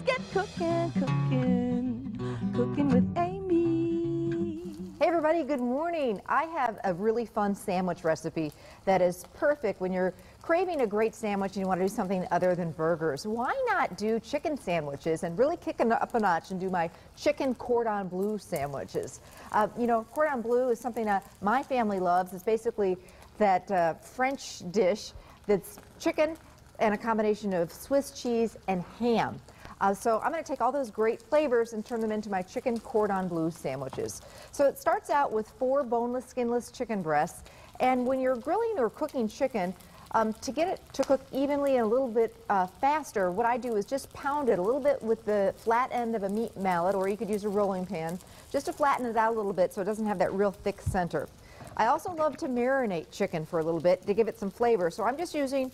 Get cooking, cooking with Amy. Hey everybody, good morning. I have a really fun sandwich recipe that is perfect when you're craving a great sandwich and you want to do something other than burgers. Why not do chicken sandwiches and really kick it up a notch and do my chicken Cordon Bleu sandwiches? You know, Cordon Bleu is something that my family loves. It's basically that French dish that's chicken and a combination of Swiss cheese and ham. So I'm going to take all those great flavors and turn them into my chicken Cordon Bleu sandwiches. So it starts out with 4 boneless, skinless chicken breasts. And when you're grilling or cooking chicken, to get it to cook evenly and a little bit faster, what I do is just pound it a little bit with the flat end of a meat mallet, or you could use a rolling pin, just to flatten it out a little bit so it doesn't have that real thick center. I also love to marinate chicken for a little bit to give it some flavor. So I'm just using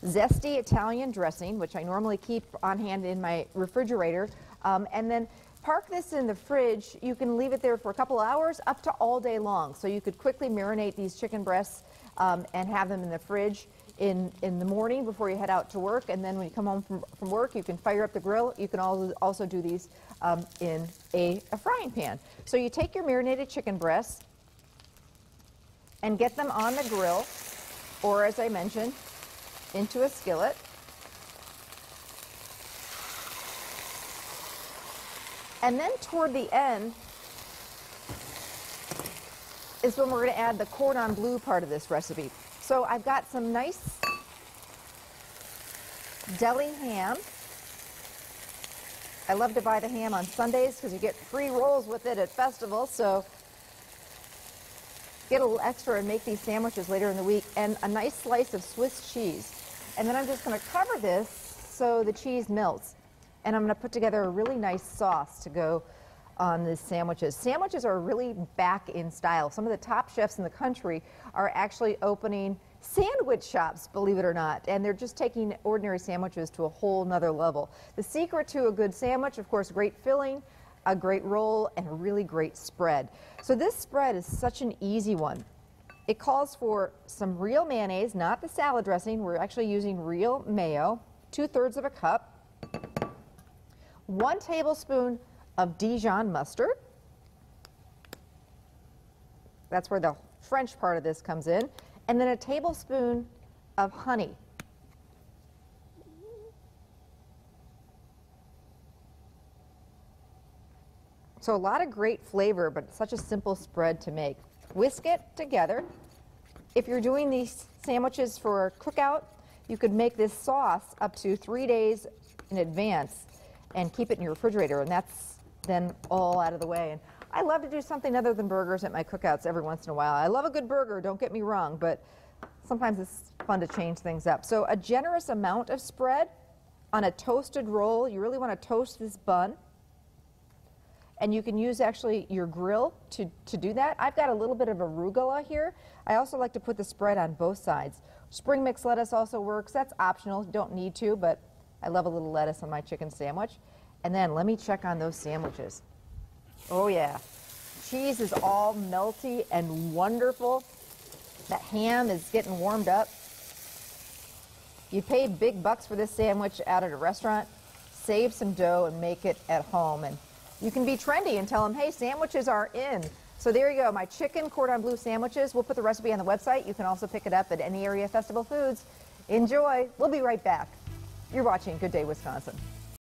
zesty Italian dressing, which I normally keep on hand in my refrigerator, and then park this in the fridge. You can leave it there for a couple hours up to all day long. So you could quickly marinate these chicken breasts and have them in the fridge in the morning before you head out to work, and then when you come home from work, you can fire up the grill. You can also do these in a frying pan. So you take your marinated chicken breasts and get them on the grill, or as I mentioned, into a skillet. And then toward the end is when we're going to add the Cordon Bleu part of this recipe. So I've got some nice deli ham. I love to buy the ham on Sundays because you get free rolls with it at festivals. So get a little extra and make these sandwiches later in the week, and a nice slice of Swiss cheese. And then I'm just going to cover this so the cheese melts. And I'm going to put together a really nice sauce to go on these sandwiches. Sandwiches are really back in style. Some of the top chefs in the country are actually opening sandwich shops, believe it or not. And they're just taking ordinary sandwiches to a whole nother level. The secret to a good sandwich, of course, great filling, a great roll, and a really great spread. So this spread is such an easy one. It calls for some real mayonnaise, not the salad dressing. We're actually using real mayo, 2/3 of a cup, 1 tablespoon of Dijon mustard. That's where the French part of this comes in. And then a tablespoon of honey. So a lot of great flavor, but such a simple spread to make. Whisk it together. If you're doing these sandwiches for cookout, you could make this sauce up to 3 days in advance and keep it in your refrigerator, and that's then all out of the way. And I love to do something other than burgers at my cookouts every once in a while. I love a good burger, don't get me wrong, but sometimes it's fun to change things up. So a generous amount of spread on a toasted roll. You really want to toast this bun. And you can use actually your grill to do that. I've got a little bit of arugula here. I also like to put the spread on both sides. Spring mix lettuce also works. That's optional, don't need to, but I love a little lettuce on my chicken sandwich. And then let me check on those sandwiches. Oh yeah, cheese is all melty and wonderful. That ham is getting warmed up. You paid big bucks for this sandwich out at a restaurant. Save some dough and make it at home. And you can be trendy and tell them, hey, sandwiches are in. So there you go, my chicken Cordon Bleu sandwiches. We'll put the recipe on the website. You can also pick it up at any area festival foods. Enjoy. We'll be right back. You're watching Good Day Wisconsin.